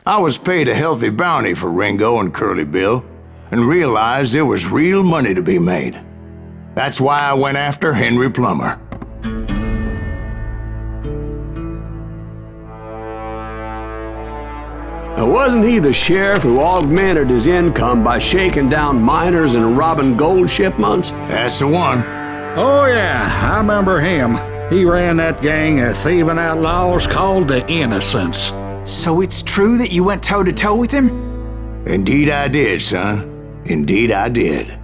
I was paid a healthy bounty for Ringo and Curly Bill, and realized there was real money to be made. That's why I went after Henry Plummer. Now, wasn't he the sheriff who augmented his income by shaking down miners and robbing gold shipments? That's the one. Oh yeah, I remember him. He ran that gang of thieving outlaws called the Innocents. So it's true that you went toe-to-toe with him? Indeed I did, son. Indeed I did.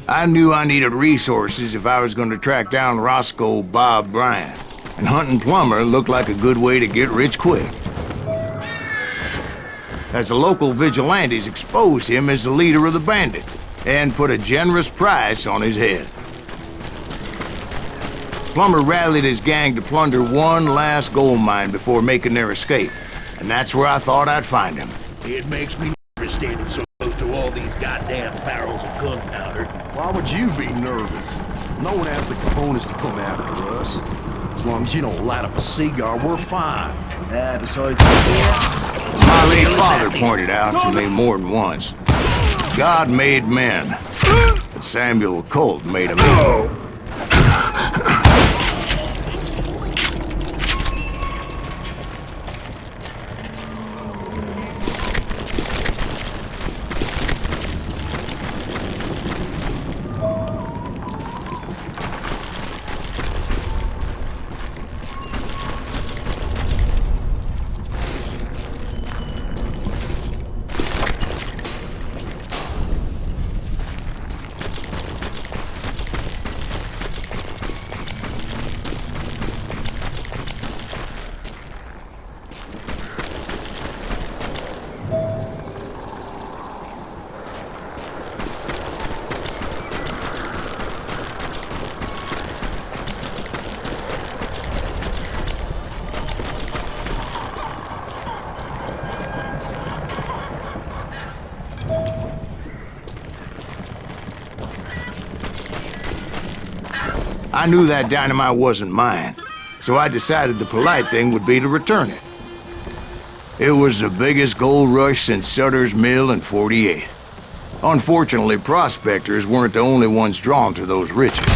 I knew I needed resources if I was going to track down Roscoe Bob Bryant, and hunting Plummer looked like a good way to get rich quick. As the local vigilantes exposed him as the leader of the bandits, and put a generous price on his head. Plummer rallied his gang to plunder one last gold mine before making their escape, and that's where I thought I'd find him. It makes me nervous standing so close to all these goddamn barrels of gunpowder. Why would you be nervous? No one has the cojones to come after us. As long as you don't light up a cigar, we're fine. Besides, My late father pointed out to me more than once. God made men, but Samuel Colt made a man. I knew that dynamite wasn't mine, so I decided the polite thing would be to return it. It was the biggest gold rush since Sutter's Mill in '48. Unfortunately, prospectors weren't the only ones drawn to those riches.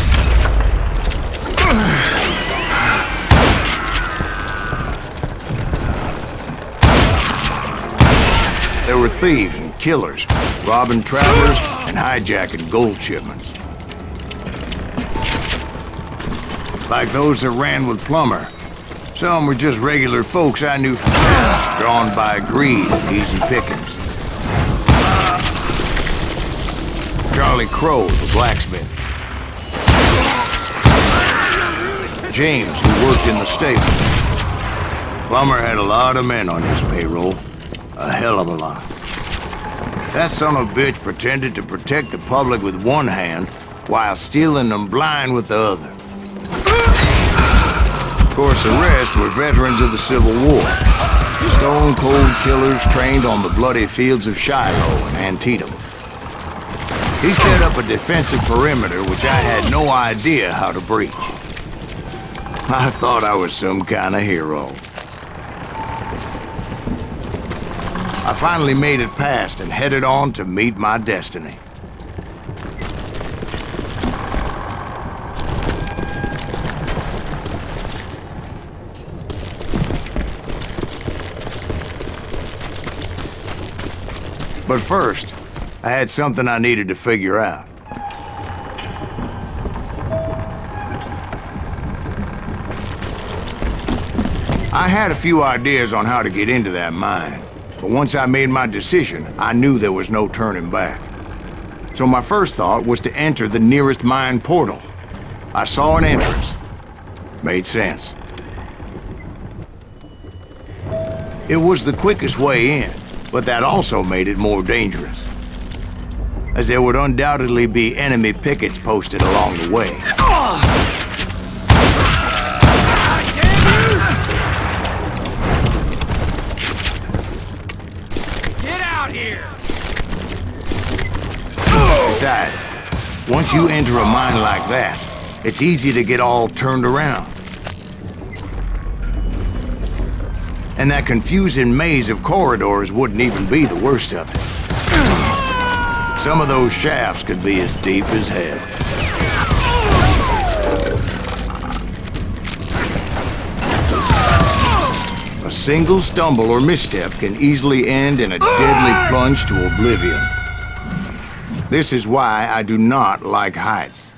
There were thieves and killers, robbing travelers and hijacking gold shipments. Like those that ran with Plummer. Some were just regular folks I knew from town, drawn by greed and easy pickings. Charlie Crow, the blacksmith. James, who worked in the stable. Plummer had a lot of men on his payroll. A hell of a lot. That son of a bitch pretended to protect the public with one hand while stealing them blind with the other. Of course, the rest were veterans of the Civil War. Stone-cold killers trained on the bloody fields of Shiloh and Antietam. He set up a defensive perimeter which I had no idea how to breach. I thought I was some kind of hero. I finally made it past and headed on to meet my destiny. But first, I had something I needed to figure out. I had a few ideas on how to get into that mine, but once I made my decision, I knew there was no turning back. So my first thought was to enter the nearest mine portal. I saw an entrance. Made sense. It was the quickest way in, but that also made it more dangerous, as there would undoubtedly be enemy pickets posted along the way. Besides, once you enter a mine like that, it's easy to get all turned around. And that confusing maze of corridors wouldn't even be the worst of it. Some of those shafts could be as deep as hell. A single stumble or misstep can easily end in a deadly plunge to oblivion. This is why I do not like heights.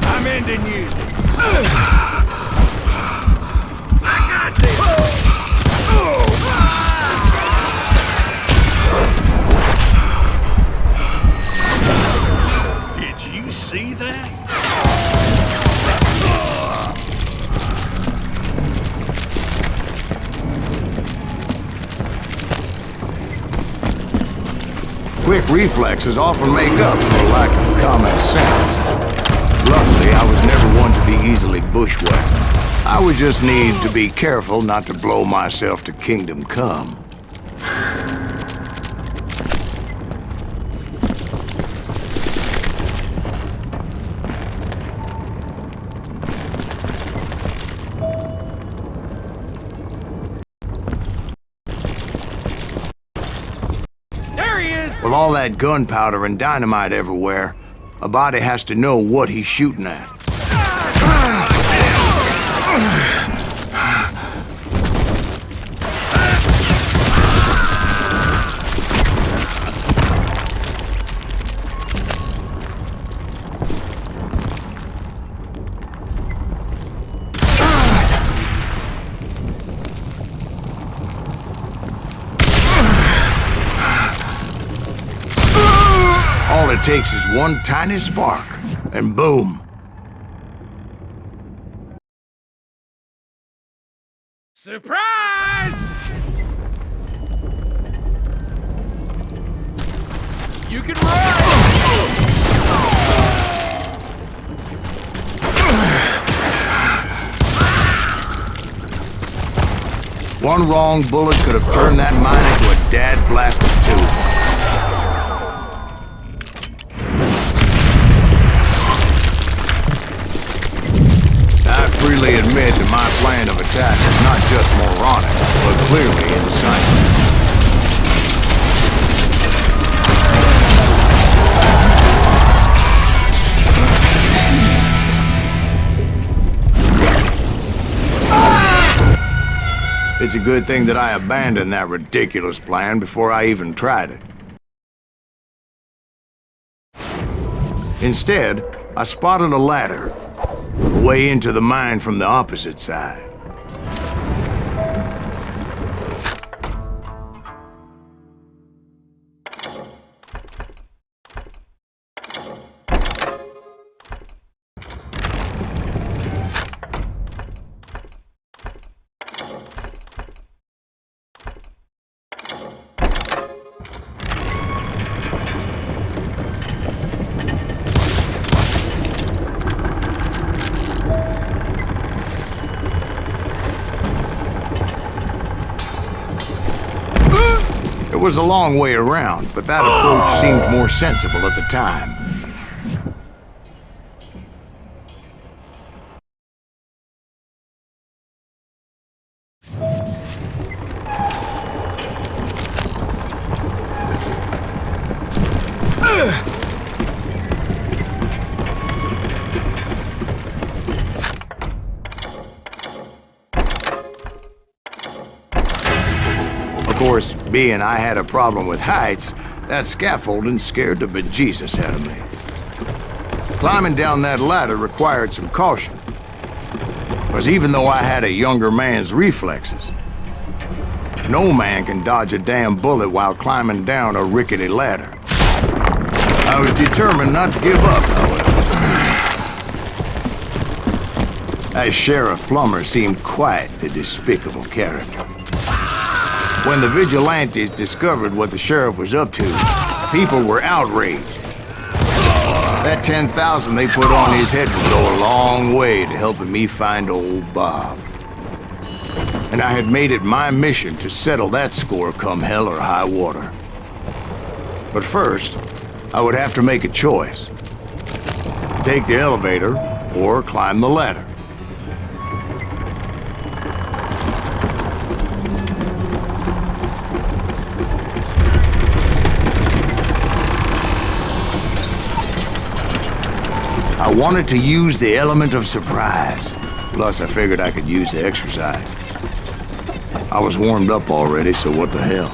I'm ending you. I got this. Did you see that? Quick reflexes often make up for a lack of common sense. Luckily, I was never one to be easily bushwhacked. I would just need to be careful not to blow myself to kingdom come. There he is. With all that gunpowder and dynamite everywhere, a body has to know what he's shooting at. All it takes is one tiny spark, and boom. Surprise! You can run! One wrong bullet could have turned that mine into a dad-blasted tube. I freely admit that my plan of attack is not just moronic, but clearly insane. It's a good thing that I abandoned that ridiculous plan before I even tried it. Instead, I spotted a ladder, a way into the mine from the opposite side. It was a long way around, but that approach seemed more sensible at the time. Of course, being I had a problem with heights, that scaffolding scared the bejesus out of me. Climbing down that ladder required some caution, because even though I had a younger man's reflexes, no man can dodge a damn bullet while climbing down a rickety ladder. I was determined not to give up, however. That Sheriff Plummer seemed quite the despicable character. When the vigilantes discovered what the sheriff was up to, people were outraged. That 10,000 they put on his head would go a long way to helping me find old Bob. And I had made it my mission to settle that score come hell or high water. But first, I would have to make a choice. Take the elevator or climb the ladder. I wanted to use the element of surprise. Plus, I figured I could use the exercise. I was warmed up already, so what the hell?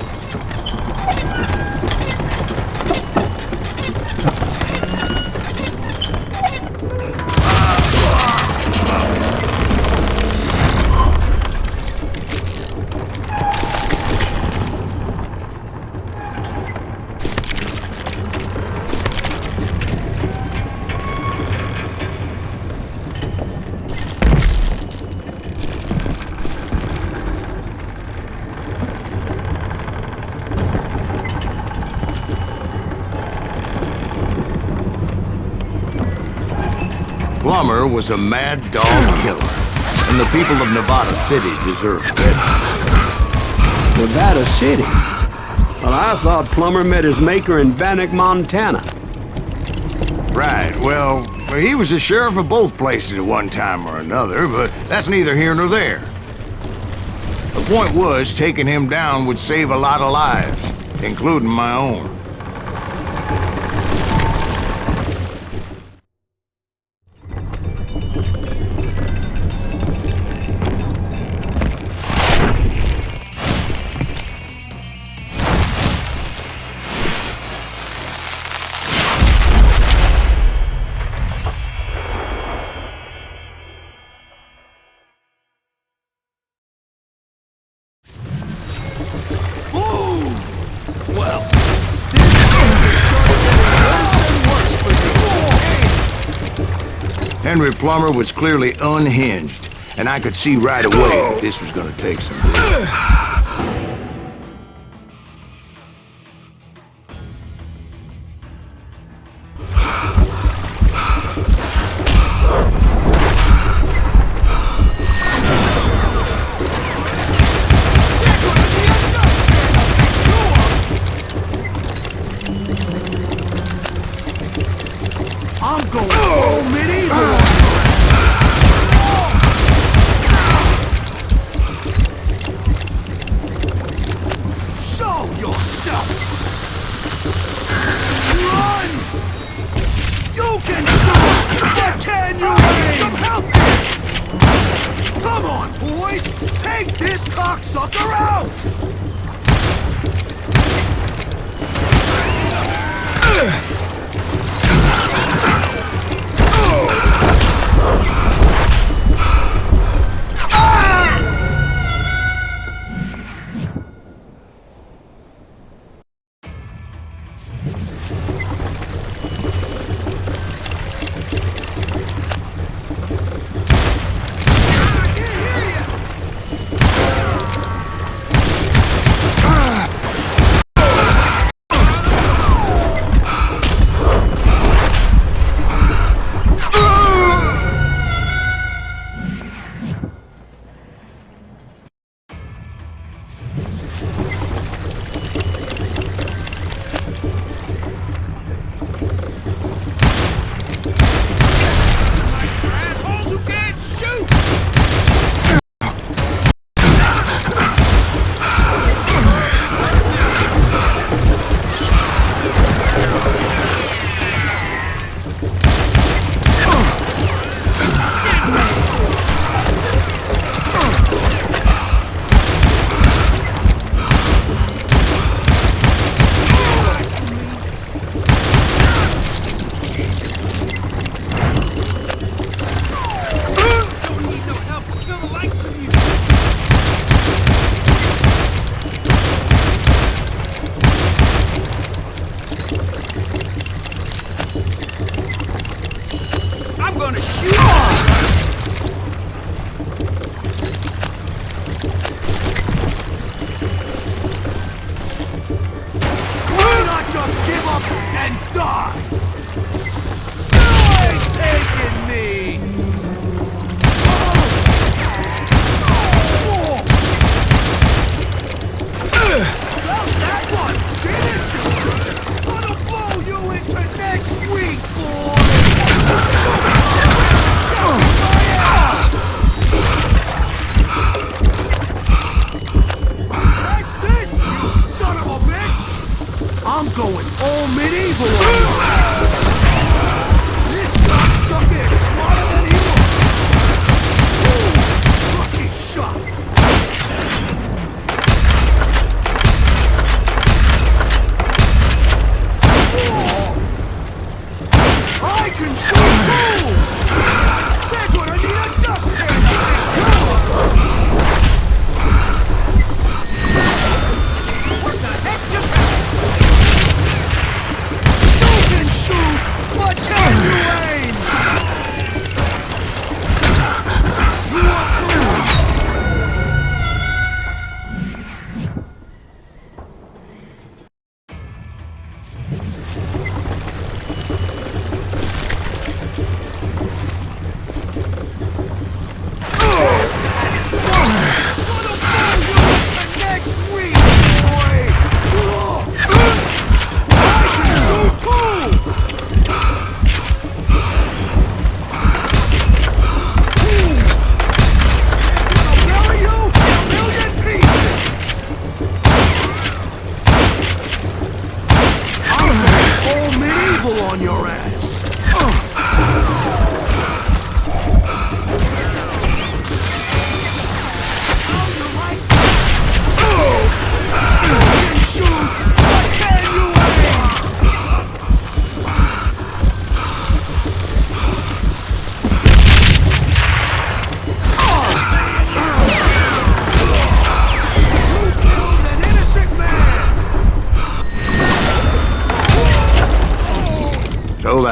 Plummer was a mad dog killer, and the people of Nevada City deserved it. Nevada City? Well, I thought Plummer met his maker in Bannock, Montana. Right, well, he was the sheriff of both places at one time or another, but that's neither here nor there. The point was, taking him down would save a lot of lives, including my own. Henry Plummer was clearly unhinged, and I could see right away that this was gonna take some doing. I'm going full medieval. Show yourself. Run! You can shoot, but can you aim? Help me! Come on, boys! Take this cocksucker out!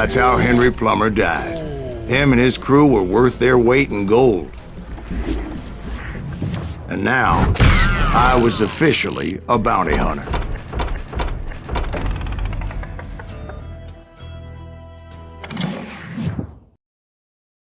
that's how Henry Plummer died. Him and his crew were worth their weight in gold. And now, I was officially a bounty hunter.